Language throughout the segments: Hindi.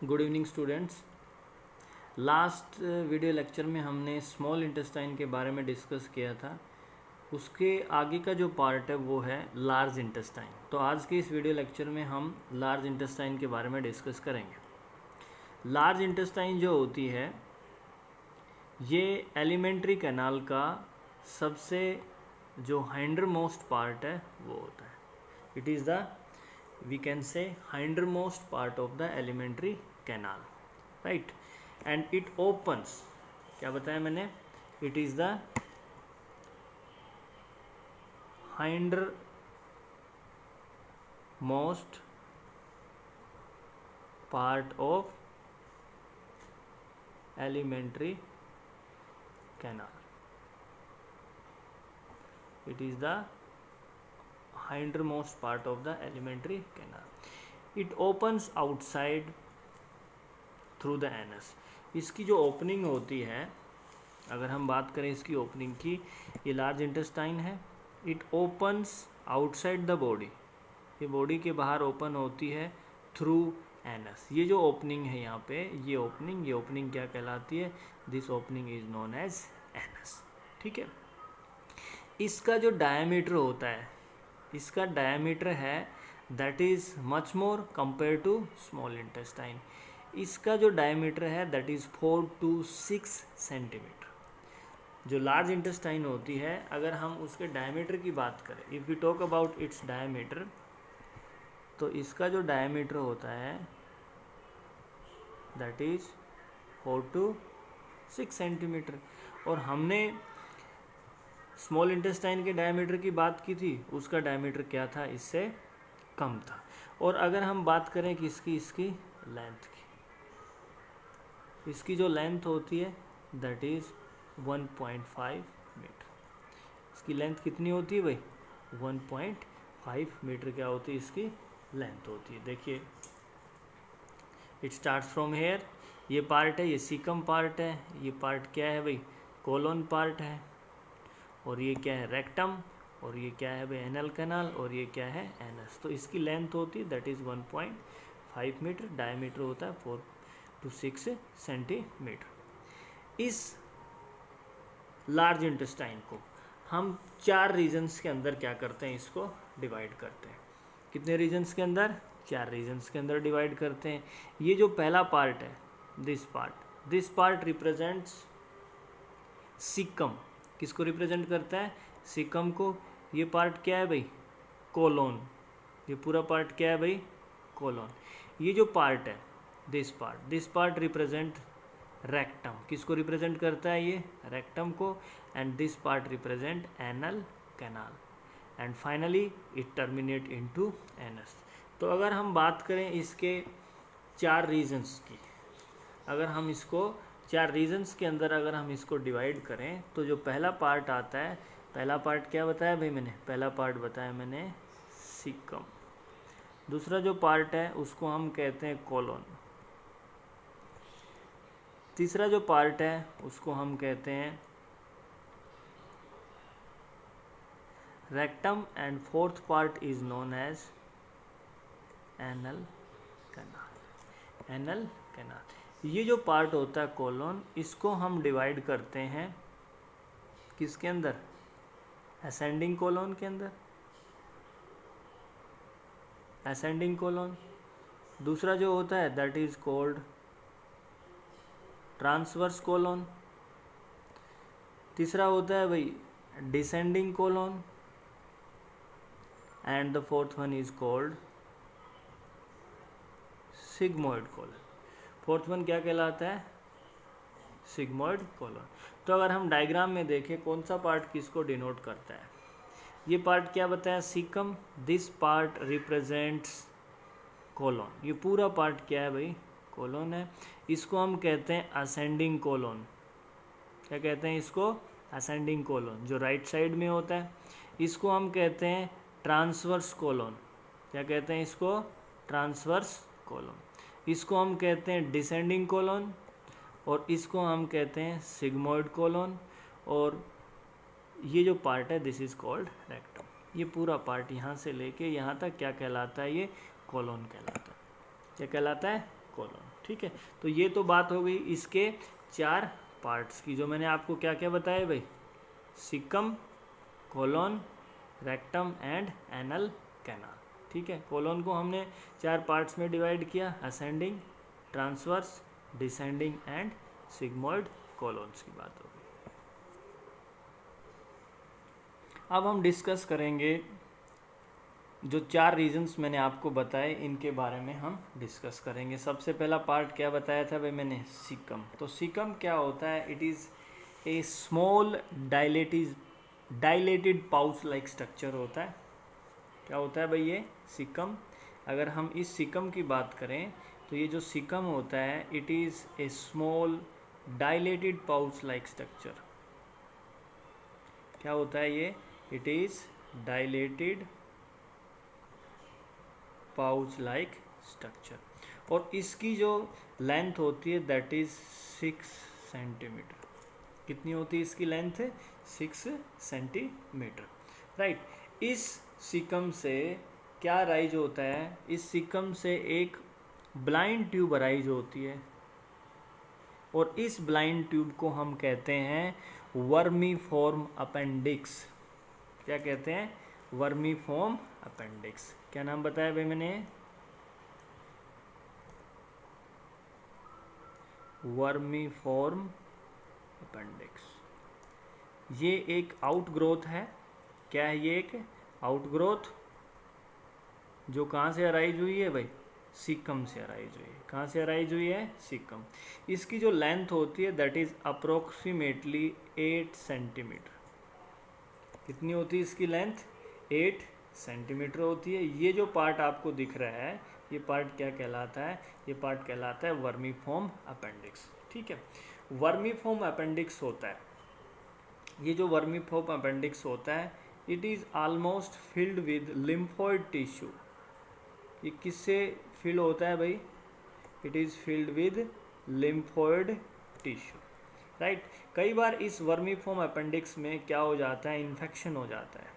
Good evening students. Last video lecture में हमने स्मॉल इंटेस्टाइन के बारे में डिस्कस किया था। उसके आगे का जो पार्ट है वो है लार्ज इंटेस्टाइन। तो आज के इस वीडियो लेक्चर में हम लार्ज इंटेस्टाइन के बारे में डिस्कस करेंगे। लार्ज इंटेस्टाइन जो होती है ये एलिमेंट्री कैनाल का सबसे जो हाइंडर मोस्ट पार्ट है वो होता है। It is the we can say hindermost part of the elementary canal, right? And it opens, क्या बताया मैंने, it is the hindermost part of elementary canal. It is the hindermost part of the elementary canal. It opens outside through the anus. इसकी जो ओपनिंग होती है, अगर हम बात करें इसकी ओपनिंग की, ये लार्ज इंटेस्टाइन है। It opens outside the body, ये बॉडी के बाहर ओपन होती है थ्रू एनस। ये जो ओपनिंग है यहाँ पे, ये ओपनिंग क्या कहलाती है? This opening is known as anus. ठीक है। इसका जो डायमीटर होता है, इसका डायमीटर है that is much more compare to small intestine. इसका जो डायमीटर है दैट इज़ 4 to 6 सेंटीमीटर। जो लार्ज इंटेस्टाइन होती है, अगर हम उसके डायमीटर की बात करें, if we talk about its diameter, तो इसका जो डायमीटर होता है दैट इज़ 4 to 6 सेंटीमीटर। और हमने स्मॉल इंटेस्टाइन के डायमीटर की बात की थी, उसका डायमीटर क्या था? इससे कम था। और अगर हम बात करें कि इसकी लेंथ की, इसकी जो लेंथ होती है दैट इज़ 1.5 मीटर। इसकी लेंथ कितनी होती है भाई? 1.5 मीटर क्या होती है? इसकी लेंथ होती है। देखिए, इट स्टार्ट फ्रॉम हेयर। ये पार्ट है, ये सीकम पार्ट है। ये पार्ट क्या है भाई? कोलोन पार्ट है। और ये क्या है? रेक्टम। और ये क्या है भाई? Anal canal. और ये क्या है? एनस। तो इसकी लेंथ होती है दैट इज़ 1.5 मीटर। डायमीटर होता है 4 to 6 सेंटीमीटर। इस लार्ज इंटेस्टाइन को हम 4 रीजन्स के अंदर क्या करते हैं? इसको डिवाइड करते हैं। कितने रीजन्स के अंदर? 4 रीजन्स के अंदर डिवाइड करते हैं। ये जो पहला पार्ट है, दिस पार्ट रिप्रेजेंट्स सीकम। किसको रिप्रेजेंट करता है? सीकम को। ये पार्ट क्या है भाई? कोलोन। ये पूरा पार्ट क्या है भाई? कोलोन। ये जो पार्ट है, दिस पार्ट रिप्रेजेंट रेक्टम। किसको रिप्रेजेंट करता है? ये रेक्टम को। And this part represent anal canal. And finally it terminate into anus. तो अगर हम बात करें इसके 4 रीजन्स की, अगर हम इसको 4 रीजन्स के अंदर अगर हम इसको डिवाइड करें, तो जो पहला पार्ट आता है, पहला पार्ट क्या बताया भाई मैंने? पहला पार्ट बताया मैंने सीकम। दूसरा जो पार्ट है उसको हम कहते हैं कोलोन। तीसरा जो पार्ट है उसको हम कहते हैं rectum. And fourth part is known as anal canal. Anal canal. ये जो पार्ट होता है कोलोन, इसको हम डिवाइड करते हैं किसके अंदर? असेंडिंग कोलोन के अंदर। Ascending colon. दूसरा जो होता है that is called transverse colon. तीसरा होता है भाई descending colon. And the fourth one is called sigmoid colon. Fourth one क्या कहलाता है? Sigmoid colon. तो अगर हम डायग्राम में देखें, कौन सा पार्ट किसको डिनोट करता है? ये पार्ट क्या बताया? Caecum. This part represents colon. ये पूरा पार्ट क्या है भाई? कोलोन है। इसको हम कहते हैं असेंडिंग कोलोन। क्या कहते हैं इसको? असेंडिंग कोलोन, जो राइट साइड में होता है। इसको हम कहते हैं ट्रांसवर्स कोलोन। क्या कहते हैं इसको? Transverse colon. इसको हम कहते हैं डिसेंडिंग कोलोन। और इसको हम कहते हैं सिग्मोइड कोलोन। और ये जो पार्ट है दिस इज़ कॉल्ड रेक्टम। ये पूरा पार्ट यहाँ से लेके यहाँ तक क्या कहलाता है? ये कोलोन कहलाता है। क्या कहलाता है? कोलोन। ठीक है, तो ये तो बात हो गई इसके 4 पार्ट्स की, जो मैंने आपको क्या क्या बताया भाई, caecum, colon, rectum and anal canal. ठीक है, कोलोन को हमने 4 पार्ट्स में डिवाइड किया, ascending, transverse, descending and sigmoid colons की बात होगी। अब हम डिस्कस करेंगे जो 4 रीजन्स मैंने आपको बताए, इनके बारे में हम डिस्कस करेंगे। सबसे पहला पार्ट क्या बताया था भाई मैंने, सिकम। तो सिकम क्या होता है, it is a small dilated pouch like structure होता है। क्या होता है भाई ये सिकम। अगर हम इस सिकम की बात करें तो ये जो सिकम होता है, it is a small dilated pouch like structure. क्या होता है ये, it is dilated pouch like structure, और इसकी जो लेंथ होती है दैट इज 6 सेंटीमीटर। कितनी होती है इसकी लेंथ, 6 सेंटीमीटर, राइट। इस सिकम से क्या राइज होता है, इस सिकम से एक ब्लाइंड ट्यूब राइज होती है, और इस ब्लाइंड ट्यूब को हम कहते हैं वर्मीफॉर्म अपेंडिक्स। क्या कहते हैं, वर्मीफॉर्म अपेंडिक्स। क्या नाम बताया भाई मैंने, वर्मीफॉर्म अपेंडिक्स। ये एक आउटग्रोथ है। क्या है ये, एक आउटग्रोथ जो कहाँ से अराइज हुई है भाई, सिकम से अराइज हुई है। कहाँ से अराइज हुई है, सिकम। इसकी जो लेंथ होती है दैट इज अप्रोक्सीमेटली 8 सेंटीमीटर। कितनी होती है इसकी लेंथ, 8 सेंटीमीटर होती है। ये जो पार्ट आपको दिख रहा है, ये पार्ट क्या कहलाता है, ये पार्ट कहलाता है वर्मीफॉर्म अपेंडिक्स। ठीक है, वर्मीफॉर्म अपेंडिक्स होता है, ये जो वर्मीफॉर्म अपेंडिक्स होता है, it is almost filled with lymphoid tissue. ये किससे फिल होता है भाई, it is filled with lymphoid tissue, right. कई बार इस वर्मीफॉर्म अपेंडिक्स में क्या हो जाता है, इन्फेक्शन हो जाता है।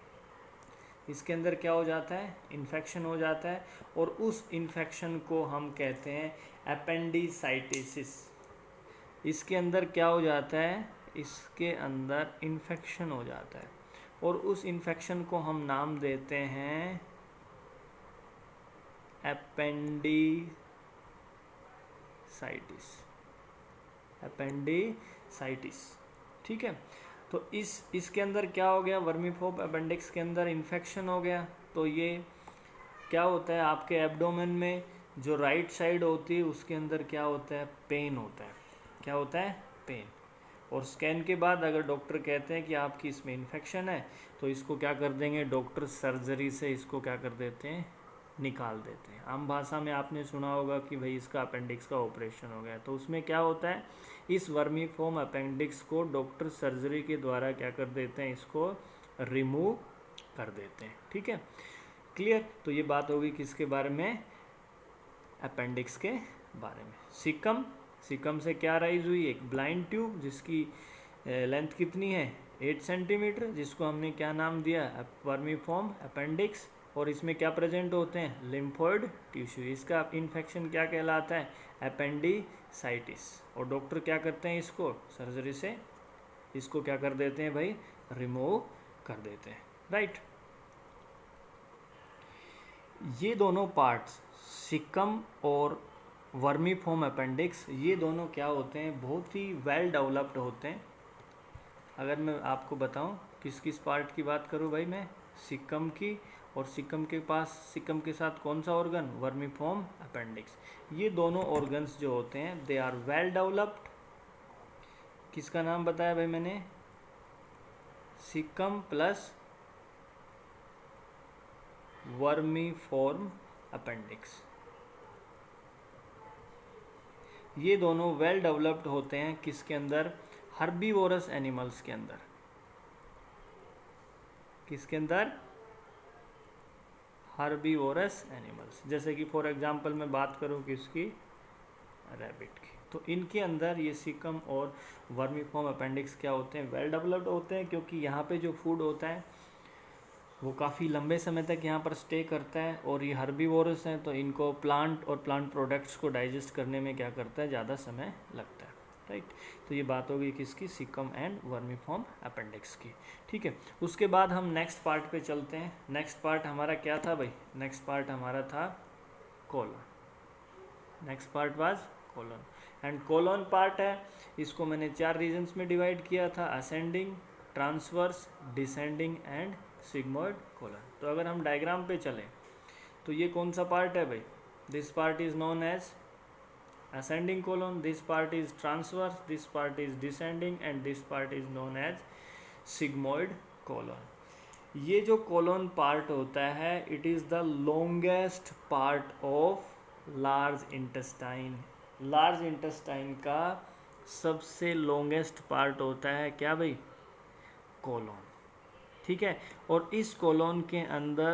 इसके अंदर क्या हो जाता है, इन्फेक्शन हो जाता है, और उस इन्फेक्शन को हम कहते हैं एपेंडिसाइटिस। इसके अंदर क्या हो जाता है, इसके अंदर इन्फेक्शन हो जाता है, और उस इन्फेक्शन को हम नाम देते हैं एपेंडिसाइटिस। एपेंडिसाइटिस, ठीक है। तो इसके अंदर क्या हो गया, वर्मीफॉर्म अपेंडिक्स के अंदर इन्फेक्शन हो गया। तो ये क्या होता है, आपके एब्डोमेन में जो राइट साइड होती है उसके अंदर क्या होता है, पेन होता है। क्या होता है, पेन। और स्कैन के बाद अगर डॉक्टर कहते हैं कि आपकी इसमें इन्फेक्शन है, तो इसको क्या कर देंगे डॉक्टर, सर्जरी से इसको क्या कर देते हैं, निकाल देते हैं। आम भाषा में आपने सुना होगा कि भाई इसका अपेंडिक्स का ऑपरेशन हो गया। तो उसमें क्या होता है, इस वर्मीफॉर्म अपेंडिक्स को डॉक्टर सर्जरी के द्वारा क्या कर देते हैं, इसको रिमूव कर देते हैं। ठीक है, क्लियर। तो ये बात होगी किसके बारे में, अपेंडिक्स के बारे में। सिकम, सिकम से क्या राइज हुई, एक ब्लाइंड ट्यूब जिसकी लेंथ कितनी है, 8 सेंटीमीटर, जिसको हमने क्या नाम दिया, वर्मीफॉर्म अपेंडिक्स। और इसमें क्या प्रेजेंट होते हैं, लिम्फोइड टिश्यू। इसका इन्फेक्शन क्या कहलाता है, एपेंडिसाइटिस। और डॉक्टर क्या करते हैं, इसको सर्जरी से इसको क्या कर देते हैं भाई, रिमूव कर देते हैं, राइट। ये दोनों पार्ट्स, सिकम और वर्मीफॉर्म अपेंडिक्स, ये दोनों क्या होते हैं, बहुत ही वेल डेवलप्ड होते हैं। अगर मैं आपको बताऊं किस किस पार्ट की बात करूं भाई, मैं सिकम की, और सिकम के पास, सिकम के साथ कौन सा ऑर्गन, वर्मीफॉर्म अपेंडिक्स। ये दोनों ऑर्गन्स जो होते हैं दे आर वेल डेवलप्ड। किसका नाम बताया भाई मैंने, सिकम प्लस वर्मीफॉर्म अपेंडिक्स। ये दोनों वेल डेवलप्ड होते हैं किसके अंदर, हर्बीवोरस एनिमल्स के अंदर। किसके अंदर, हर्बीवोरस एनिमल्स। जैसे कि फॉर एग्जांपल मैं बात करूं किसकी, रैबिट की। तो इनके अंदर ये सिकम और वर्मीफॉर्म अपेंडिक्स क्या होते हैं, वेल डेवलप्ड होते हैं, क्योंकि यहाँ पे जो फूड होता है वो काफ़ी लंबे समय तक यहाँ पर स्टे करता है, और ये हर्बीवोरस हैं तो इनको प्लांट और प्लांट प्रोडक्ट्स को डाइजेस्ट करने में क्या करता है, ज़्यादा समय लगता है, राइट। तो ये बात होगी किसकी, सिकम एंड वर्मीफॉर्म अपेंडिक्स की, ठीक है। उसके बाद हम नेक्स्ट पार्ट पे चलते हैं। नेक्स्ट पार्ट हमारा क्या था भाई, नेक्स्ट पार्ट हमारा था colon. Next part was colon, and colon part है, इसको मैंने 4 रीजन्स में डिवाइड किया था, ascending, transverse, descending and sigmoid colon. तो अगर हम डायग्राम पे चलें तो ये कौन सा पार्ट है भाई, this part is known as ascending colon, this part is transverse, this part is descending and this part is known as sigmoid colon. ये जो colon part होता है, it is the longest part of large intestine. large intestine का सबसे longest part होता है क्या भाई, colon, ठीक है। और इस colon के अंदर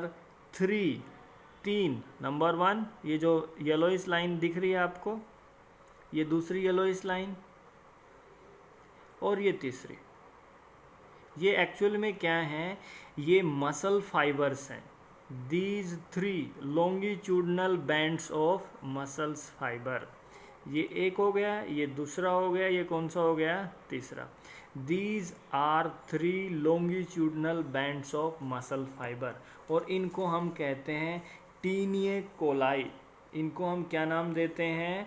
3 नंबर 1 ये जो येलोइश लाइन दिख रही है आपको, ये दूसरी येलोइश लाइन, और ये तीसरी, ये एक्चुअल में क्या हैं, ये मसल फाइबर्स हैं। These 3 longitudinal bands of muscles fibre, ये एक हो गया, ये दूसरा हो गया, ये कौन सा हो गया, तीसरा। These are 3 longitudinal bands of muscle fibre, और इनको हम कहते हैं टीनिए कोलाई। इनको हम क्या नाम देते हैं,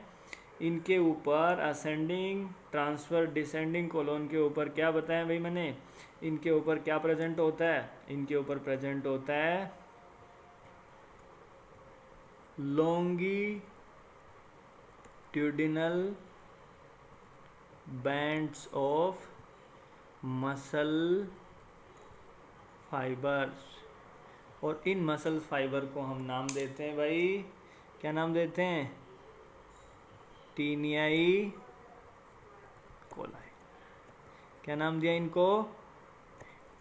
इनके ऊपर असेंडिंग, ट्रांसफर, डिसेंडिंग कोलोन के ऊपर क्या बताया भाई मैंने, इनके ऊपर क्या प्रेजेंट होता है, इनके ऊपर प्रेजेंट होता है longitudinal bands of muscle fibres, और इन मसल फाइबर को हम नाम देते हैं भाई, क्या नाम देते हैं, टीनियाई कोलाई। क्या नाम दिया इनको,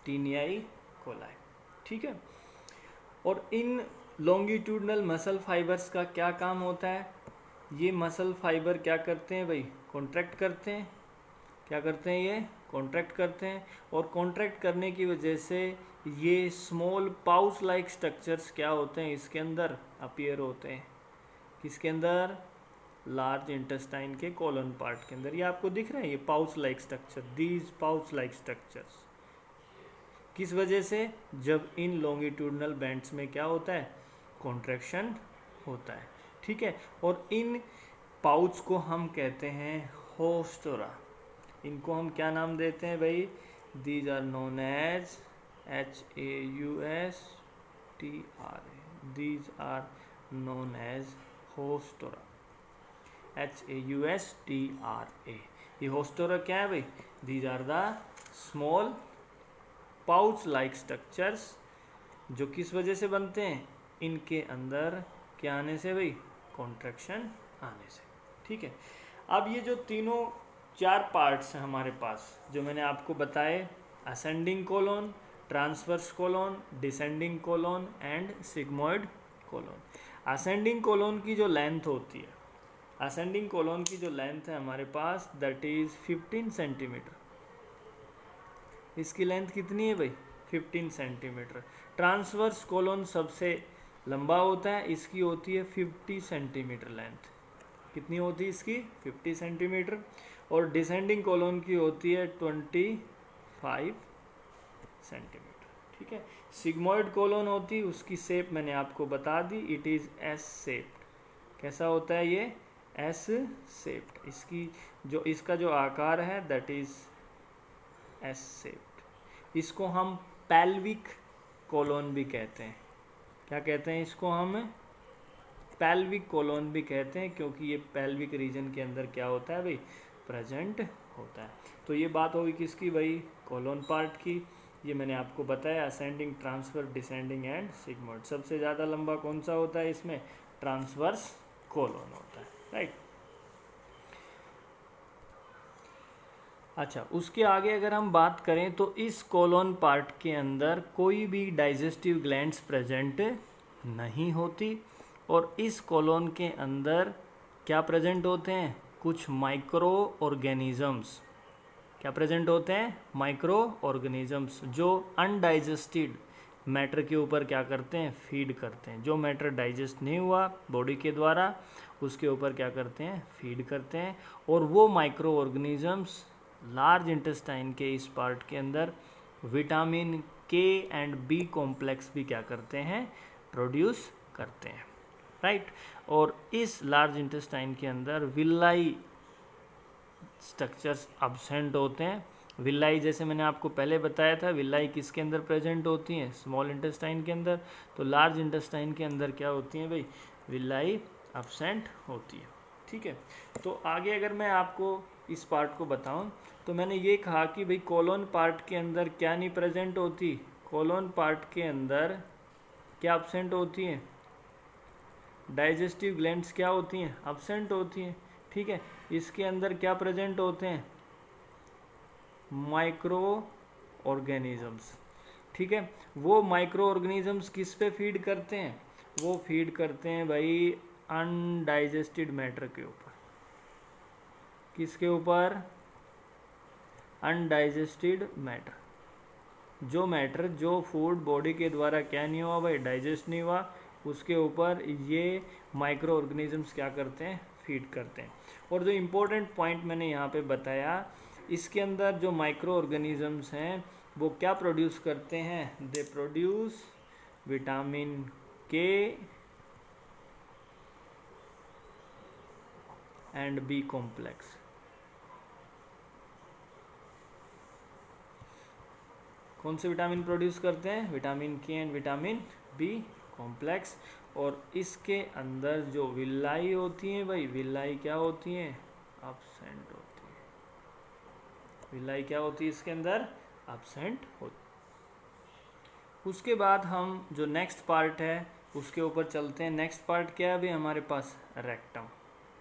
टीनियाई कोलाई, ठीक है। और इन लॉन्गिट्यूडनल मसल फाइबर्स का क्या काम होता है, ये मसल फाइबर क्या करते हैं भाई, कॉन्ट्रैक्ट करते हैं, क्या करते हैं, ये कॉन्ट्रैक्ट करते हैं, और कॉन्ट्रैक्ट करने की वजह से ये स्मॉल पाउच लाइक स्ट्रक्चर्स क्या होते हैं, इसके अंदर अपीयर होते हैं, किसके अंदर, लार्ज इंटेस्टाइन के कोलन पार्ट के अंदर। ये आपको दिख रहा है, ये pouch like structure, these pouch like structures, किस वजह से, जब इन लॉन्गिट्यूडनल बैंड्स में क्या होता है, कॉन्ट्रैक्शन होता है, ठीक है। और इन पाउच को हम कहते हैं होस्टोरा। इनको हम क्या नाम देते हैं भाई, these are known as HAUSTRA, these are known as haustra, HAUSTRA। ये होस्टोरा क्या है भाई, these are the small pouch like structures, जो किस वजह से बनते हैं, इनके अंदर क्या आने से भाई, कॉन्ट्रैक्शन आने से, ठीक है। अब ये जो तीनों 4 पार्ट्स हैं हमारे पास, जो मैंने आपको बताए, ascending colon, transverse colon, descending colon and sigmoid colon. Ascending colon की जो लेंथ होती है, असेंडिंग कोलोन की जो लेंथ है हमारे पास, दैट इज 15 सेंटीमीटर। इसकी लेंथ कितनी है भाई, 15 सेंटीमीटर। ट्रांसवर्स कोलोन सबसे लंबा होता है, इसकी होती है 50 सेंटीमीटर लेंथ। कितनी होती है इसकी, 50 सेंटीमीटर। और डिसेंडिंग कोलोन की होती है 25 सेंटीमीटर, ठीक है। सिग्मोइड कोलोन होती है, उसकी शेप मैंने आपको बता दी, इट इज़ एस शेप्ड। कैसा होता है ये, एस शेप्ड। इसका जो आकार है दैट इज एस शेप्ड। इसको हम पेल्विक कोलोन भी कहते हैं। क्या कहते हैं इसको हम, पेल्विक कोलोन भी कहते हैं, क्योंकि ये पेल्विक रीजन के अंदर क्या होता है भाई, प्रेजेंट होता है। तो ये बात होगी किसकी भाई, कोलोन पार्ट की। ये मैंने आपको बताया, ascending, transfer, descending and sigmoid. सबसे ज़्यादा लंबा कौन सा होता है इसमें, ट्रांसवर्स कोलोन होता है, राइट। अच्छा, उसके आगे अगर हम बात करें तो इस कोलोन पार्ट के अंदर कोई भी डाइजेस्टिव ग्लैंड्स प्रेजेंट नहीं होती, और इस कोलोन के अंदर क्या प्रेजेंट होते हैं, कुछ माइक्रो ऑर्गेनिजम्स। क्या प्रेजेंट होते हैं, माइक्रो ऑर्गेनिजम्स, जो अनडाइजेस्टेड मैटर के ऊपर क्या करते हैं, फीड करते हैं। जो मैटर डाइजेस्ट नहीं हुआ बॉडी के द्वारा उसके ऊपर क्या करते हैं, फीड करते हैं। और वो माइक्रो ऑर्गेनिजम्स लार्ज इंटेस्टाइन के इस पार्ट के अंदर विटामिन के एंड बी कॉम्प्लेक्स भी क्या करते हैं, प्रोड्यूस करते हैं, राइट। और इस लार्ज इंटेस्टाइन के अंदर विलाई स्ट्रक्चर्स अब्सेंट होते हैं। विलाई जैसे मैंने आपको पहले बताया था, विलाई किसके अंदर प्रेजेंट होती हैं, स्मॉल इंटेस्टाइन के अंदर। तो लार्ज इंटेस्टाइन के अंदर क्या होती हैं भाई, विलाई अब्सेंट होती है, ठीक है। तो आगे अगर मैं आपको इस पार्ट को बताऊं तो मैंने ये कहा कि भाई कोलोन पार्ट के अंदर क्या नहीं प्रेजेंट होती, कोलोन पार्ट के अंदर क्या अब्सेंट होती हैं, डाइजेस्टिव ग्लैंड्स क्या होती हैं, अब्सेंट होती हैं, ठीक है। इसके अंदर क्या प्रेजेंट होते हैं, माइक्रो ऑर्गेनिजम्स, ठीक है। वो माइक्रो ऑर्गेनिजम्स किस पे फीड करते हैं, वो फीड करते हैं भाई अनडाइजेस्टेड मैटर के ऊपर। किसके ऊपर, अनडाइजेस्टेड मैटर। जो मैटर, जो फूड बॉडी के द्वारा क्या नहीं हुआ भाई, डाइजेस्ट नहीं हुआ, उसके ऊपर ये माइक्रो ऑर्गेनिजम्स क्या करते हैं, फीड करते हैं। और जो इम्पोर्टेंट पॉइंट मैंने यहाँ पे बताया, इसके अंदर जो माइक्रो ऑर्गेनिजम्स हैं वो क्या प्रोड्यूस करते हैं, दे प्रोड्यूस विटामिन के एंड बी कॉम्प्लेक्स। कौन से विटामिन प्रोड्यूस करते हैं, विटामिन के एंड विटामिन बी कॉम्प्लेक्स। और इसके अंदर जो विलाई होती है भाई, विलाई क्या होती है, अब्सेंट होती है। विलाई क्या होती है इसके अंदर, अब्सेंट होती। उसके बाद हम जो नेक्स्ट पार्ट है उसके ऊपर चलते हैं। नेक्स्ट पार्ट क्या है अभी हमारे पास, रेक्टम।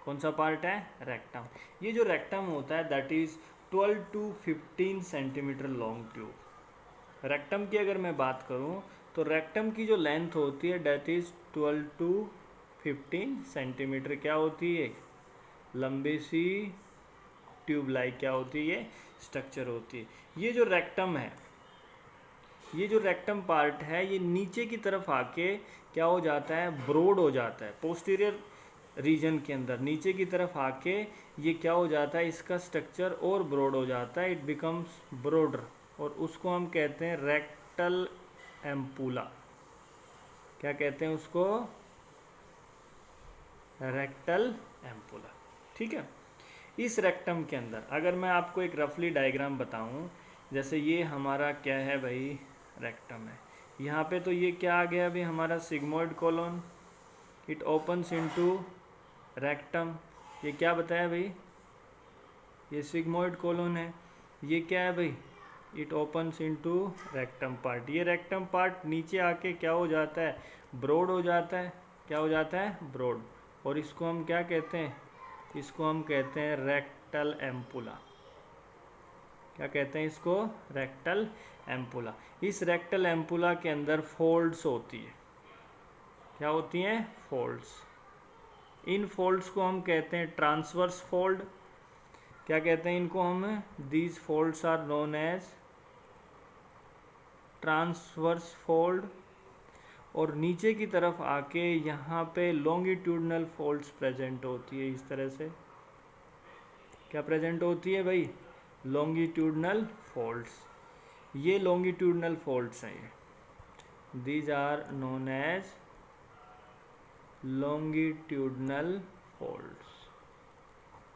कौन सा पार्ट है, रेक्टम। ये जो रेक्टम होता है that is 12 to 15 centimetre long tube. Rectum की अगर मैं बात करूं तो रेक्टम की जो लेंथ होती है डेट इज 12 to 15 सेंटीमीटर क्या होती है, लंबी सी ट्यूब लाइक क्या होती है, स्ट्रक्चर होती है। ये जो रेक्टम है, ये जो रेक्टम पार्ट है, ये नीचे की तरफ आके क्या हो जाता है, ब्रॉड हो जाता है। पोस्टीरियर रीजन के अंदर नीचे की तरफ आके ये क्या हो जाता है, इसका स्ट्रक्चर और ब्रॉड हो जाता है, इट बिकम्स ब्रॉडर। और उसको हम कहते हैं रेक्टल एम्पूला। क्या कहते हैं उसको, रेक्टल एम्पूला, ठीक है। इस रेक्टम के अंदर अगर मैं आपको एक रफली डायग्राम बताऊं, जैसे ये हमारा क्या है भाई, रेक्टम है। यहाँ पे तो ये क्या आ गया अभी हमारा sigmoid colon, it opens into rectum. ये क्या बताया भाई, ये सिग्मोइड कोलोन है। ये क्या है भाई, it opens into rectum part. ये रेक्टम पार्ट नीचे आके क्या हो जाता है, ब्रॉड हो जाता है। क्या हो जाता है, ब्रॉड। और इसको हम क्या कहते हैं, इसको हम कहते हैं रेक्टल एम्पुला। क्या कहते हैं इसको, रेक्टल एम्पुला। इस रेक्टल एम्पुला के अंदर फोल्ड्स होती है। क्या होती हैं, फोल्ड्स। इन फोल्ड्स को हम कहते हैं ट्रांसवर्स फोल्ड। क्या कहते हैं इनको हम, these folds are known as transverse fold. और नीचे की तरफ आके यहाँ पे लॉन्गिट्यूडनल फोल्ड्स प्रेजेंट होती है इस तरह से। क्या प्रेजेंट होती है भाई, लॉन्गिट्यूडनल फोल्ड्स। ये लॉन्गिट्यूडनल फोल्ड्स हैं, ये these are known as longitudinal folds,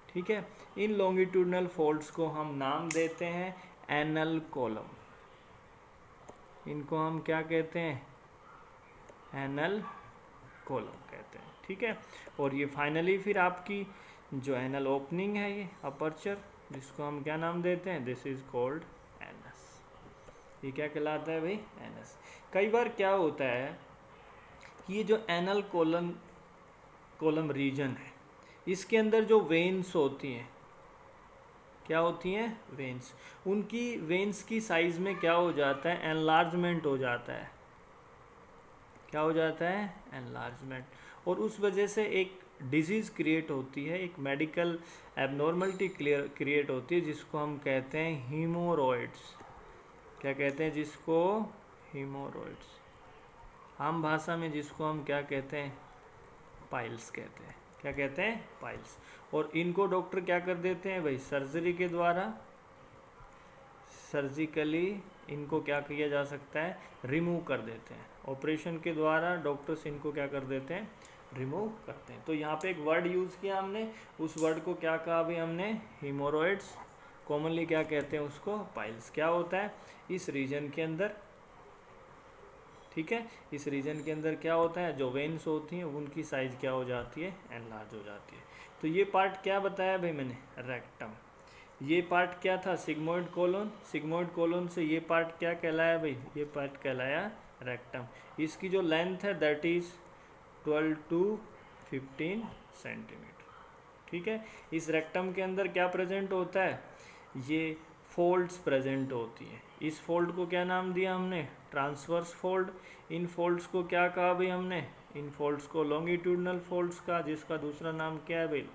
ठीक है। इन लॉन्गिट्यूडनल फोल्ड्स को हम नाम देते हैं एनल कॉलम। इनको हम क्या कहते हैं, एनल कॉलम कहते हैं, ठीक है। और ये फाइनली फिर आपकी जो एनल ओपनिंग है, ये अपर्चर, जिसको हम क्या नाम देते हैं, दिस इज कॉल्ड एनस। ये क्या कहलाता है भाई, एनस। कई बार क्या होता है कि ये जो एनल कॉलम रीजन है, इसके अंदर जो वेन्स होती हैं, क्या होती हैं, वेन्स। उनकी वेन्स की साइज में क्या हो जाता है, एनलार्जमेंट हो जाता है। क्या हो जाता है, एनलार्जमेंट। और उस वजह से एक डिजीज़ क्रिएट होती है, एक मेडिकल एबनॉर्मलिटी क्रिएट होती है, जिसको हम कहते हैं हीमोरॉइड्स। क्या कहते हैं जिसको, हीमोरॉइड्स। आम भाषा में जिसको हम क्या कहते हैं, पाइल्स कहते हैं। क्या कहते हैं, पाइल्स। और इनको डॉक्टर क्या कर देते हैं भाई, सर्जरी के द्वारा, सर्जिकली इनको क्या किया जा सकता है, रिमूव कर देते हैं। ऑपरेशन के द्वारा डॉक्टर्स इनको क्या कर देते हैं, रिमूव करते हैं। तो यहाँ पे एक वर्ड यूज़ किया हमने, उस वर्ड को क्या कहा अभी हमने, हीमोरॉइड्स। कॉमनली क्या कहते हैं उसको, पाइल्स। क्या होता है इस रीजन के अंदर, ठीक है, इस रीजन के अंदर क्या होता है, जो वेन्स होती हैं उनकी साइज क्या हो जाती है, एनलार्ज हो जाती है। तो ये पार्ट क्या बताया भाई मैंने, रेक्टम। ये पार्ट क्या था, सिग्मोइड कोलोन। सिग्मोइड कोलोन से ये पार्ट क्या कहलाया भाई, ये पार्ट कहलाया रेक्टम। इसकी जो लेंथ है दैट इज 12 to 15 सेंटीमीटर, ठीक है। इस रेक्टम के अंदर क्या प्रेजेंट होता है, ये फोल्ड्स प्रेजेंट होती हैं। इस फोल्ड को क्या नाम दिया हमने, ट्रांसवर्स फोल्ड। इन फोल्ड्स को क्या कहा भाई हमने, इन फोल्ड्स को लॉन्गिट्यूडनल फोल्ड्स का, जिसका दूसरा नाम क्या है भाई,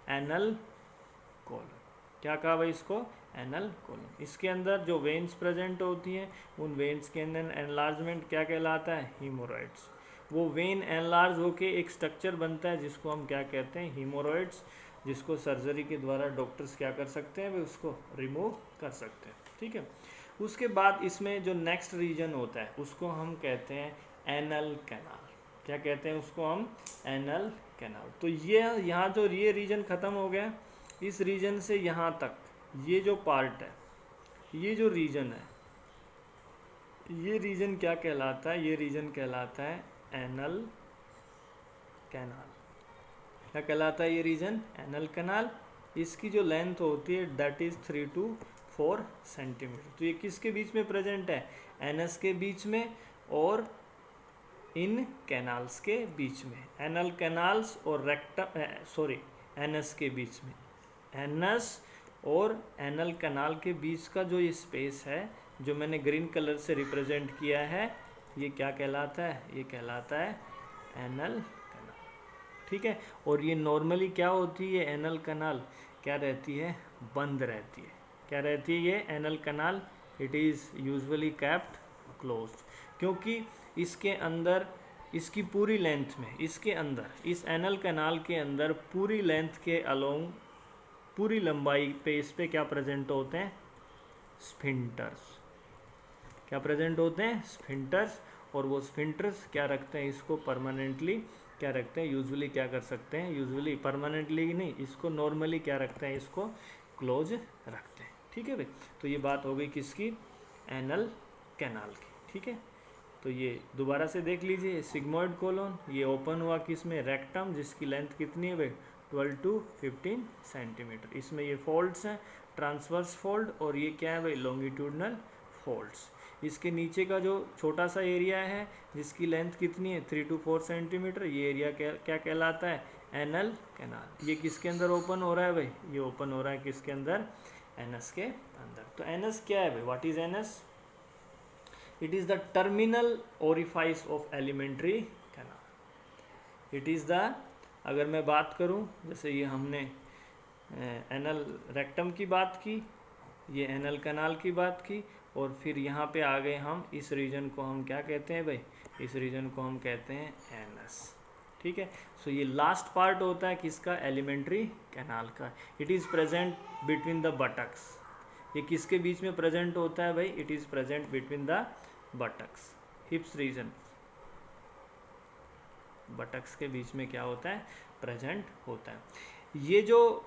एनल कोलन। क्या कहा भाई इसको, एनल कोलन। इसके अंदर जो वेन्स प्रेजेंट होती हैं उन वेन्स के अंदर एनलार्जमेंट क्या कहलाता है, हीमोरॉइड्स। वो वेन एनलार्ज होके एक स्ट्रक्चर बनता है जिसको हम क्या कहते हैं, हीमोरॉइड्स, जिसको सर्जरी के द्वारा डॉक्टर्स क्या कर सकते हैं, वे उसको रिमूव कर सकते हैं, ठीक है। उसके बाद इसमें जो नेक्स्ट रीजन होता है उसको हम कहते हैं एनल कैनाल। क्या कहते हैं उसको हम, एनल कैनाल। तो ये यहाँ जो ये रीजन ख़त्म हो गया, इस रीजन से यहाँ तक ये जो पार्ट है, ये जो रीजन है, ये रीजन क्या कहलाता है, ये रीजन कहलाता है एनल कैनाल। क्या कहलाता है ये रीजन, एनल कैनाल। इसकी जो लेंथ होती है दैट इज 3 to 4 सेंटीमीटर। तो ये किसके बीच में प्रेजेंट है, एनस के बीच में और इन कैनाल्स के बीच में। एनल कैनाल्स और रेक्टम, सॉरी, एनस के बीच में, एनस और एनल कैनाल के बीच का जो ये स्पेस है, जो मैंने ग्रीन कलर से रिप्रेजेंट किया है, ये क्या कहलाता है, ये कहलाता है एनल कैनाल, ठीक है। और ये नॉर्मली क्या होती है, एनल कैनाल क्या रहती है, बंद रहती है। क्या रहती है ये anal canal, it is usually kept closed, क्योंकि इसके अंदर, इसकी पूरी लेंथ में, इसके अंदर, इस एनल कैनाल के अंदर पूरी लेंथ के अलोंग, पूरी लंबाई पे इस पे क्या प्रेजेंट होते हैं, स्फिंक्टर्स। क्या प्रेजेंट होते हैं, स्फिंक्टर्स। और वो स्फिंक्टर्स क्या रखते हैं, इसको परमानेंटली क्या रखते हैं, यूजुअली क्या कर सकते हैं, यूजुअली परमानेंटली नहीं, इसको नॉर्मली क्या रखते हैं, इसको क्लोज रखते हैं, ठीक है भाई। तो ये बात हो गई किसकी, एनल कैनाल की, ठीक है। तो ये दोबारा से देख लीजिए, सिग्मोइड कोलोन ये ओपन हुआ किसमें, रेक्टम, जिसकी लेंथ कितनी है भाई, 12 to 15 सेंटीमीटर। इसमें ये फोल्ड्स हैं, ट्रांसवर्स फोल्ड, और ये क्या है भाई, लॉन्गिट्यूडनल फोल्ड्स। इसके नीचे का जो छोटा सा एरिया है जिसकी लेंथ कितनी है, 3 to 4 सेंटीमीटर, ये एरिया क्या कहलाता है, एनल कैनाल। ये किसके अंदर ओपन हो रहा है भाई, ये ओपन हो रहा है किसके अंदर, एनस के अंदर। तो एनस क्या है भाई, what is anus, it is the terminal orifice of alimentary canal. It is the, अगर मैं बात करूं, जैसे ये हमने एनल रेक्टम की बात की, ये एनल कैनाल की बात की, और फिर यहाँ पे आ गए हम, इस रीजन को हम क्या कहते हैं भाई, इस रीजन को हम कहते हैं एनस, ठीक है। सो ये लास्ट पार्ट होता है किसका, एलिमेंट्री कैनाल का। It is present between the buttocks. ये किसके बीच में प्रेजेंट होता है भाई, it is present between the buttocks, hips region, buttocks के बीच में क्या होता है, प्रेजेंट होता है। ये जो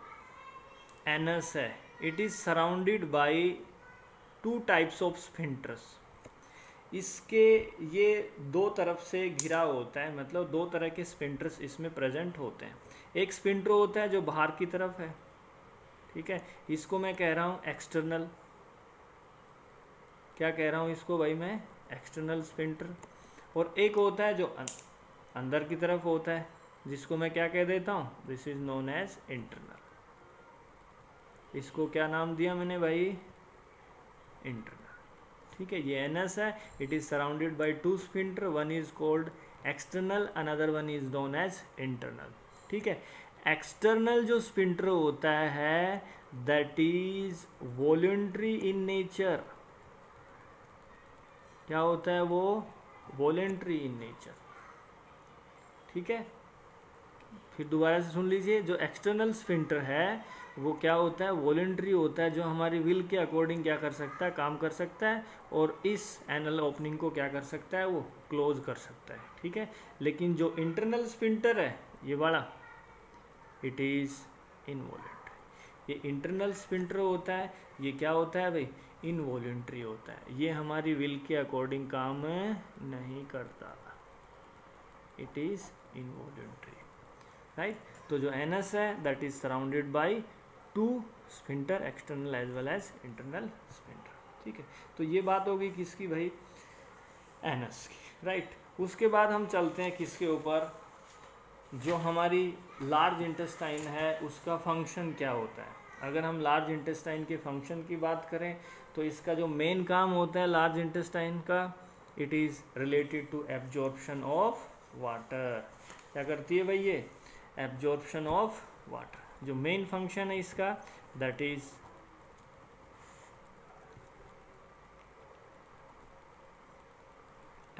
एनस है, it is surrounded by 2 types of sphincters. इसके ये 2 तरफ से घिरा होता है, मतलब 2 तरह के स्फिंक्टर्स इसमें प्रेजेंट होते हैं। एक स्फिंक्टर होता है जो बाहर की तरफ है, ठीक है, इसको मैं कह रहा हूँ एक्सटर्नल। क्या कह रहा हूँ इसको भाई मैं, एक्सटर्नल स्फिंक्टर। और एक होता है जो अंदर की तरफ होता है, जिसको मैं क्या कह देता हूँ, this is known as internal. इसको क्या नाम दिया मैंने भाई, इंटरनल, ठीक है। ये एनस है, it is surrounded by 2 sphincter, one is called external, another one is known as internal, ठीक है। एक्सटर्नल जो स्फिंक्टर होता है that is voluntary in nature. क्या होता है वो, वॉलेंट्री इन नेचर। ठीक है, फिर दोबारा से सुन लीजिए, जो एक्सटर्नल स्फिंक्टर है वो क्या होता है, वॉलेंट्री होता है, जो हमारी विल के अकॉर्डिंग क्या कर सकता है, काम कर सकता है, और इस एनल ओपनिंग को क्या कर सकता है, वो क्लोज कर सकता है। ठीक है, लेकिन जो इंटरनल स्फिंक्टर है ये वाला, इट इज़ इनवॉलेंट्री। ये इंटरनल स्फिंक्टर होता है, ये क्या होता है भाई, इनवॉलेंट्री होता है, ये हमारी विल के अकॉर्डिंग काम नहीं करता, इट इज़ इनवॉलेंट्री, राइट। तो जो एनस है that is surrounded by two sphincter, external as well as internal sphincter. ठीक है, तो ये बात होगी किसकी भाई, एनस की, राइट। उसके बाद हम चलते हैं किसके ऊपर, जो हमारी लार्ज इंटेस्टाइन है उसका फंक्शन क्या होता है। अगर हम लार्ज इंटेस्टाइन के फंक्शन की बात करें तो इसका जो मेन काम होता है लार्ज इंटेस्टाइन का, it is related to absorption of water. क्या करती है भाई ये, एब्जॉर्प्शन ऑफ वाटर। जो मेन फंक्शन है इसका that is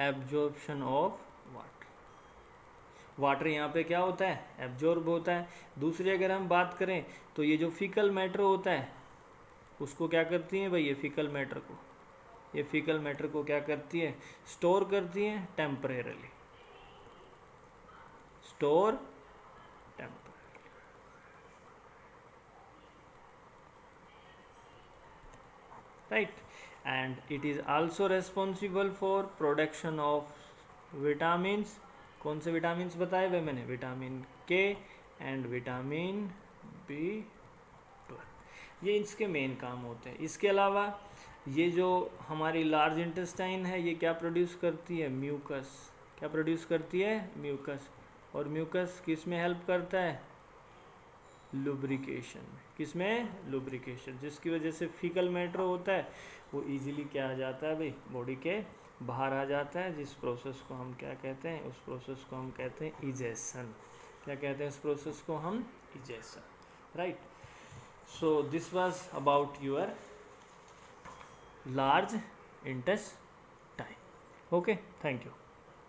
absorption of water. Water यहाँ पे क्या होता है, एब्जॉर्ब होता है। दूसरी अगर हम बात करें तो ये जो फीकल मैटर होता है उसको क्या करती है भाई, ये फीकल मैटर को, ये फीकल मैटर को क्या करती है, स्टोर करती है temporarily, store temporarily, right. And it is also responsible for production of vitamins. कौन से विटामिन्स बताए भाई मैंने, विटामिन के एंड विटामिन B12, ये इसके मेन काम होते हैं। इसके अलावा ये जो हमारी लार्ज इंटेस्टाइन है ये क्या प्रोड्यूस करती है, म्यूकस। क्या प्रोड्यूस करती है, म्यूकस। और म्यूकस किस में हेल्प करता है, लुब्रिकेशन में। किस में, लुब्रिकेशन, जिसकी वजह से फीकल मैटर होता है वो इजीली क्या आ जाता है भाई, बॉडी के बाहर आ जाता है, जिस प्रोसेस को हम क्या कहते हैं, उस प्रोसेस को हम कहते हैं इजेशन। क्या कहते हैं उस प्रोसेस को हम, egestion, right. So this was about your large intestine. Okay, thank you.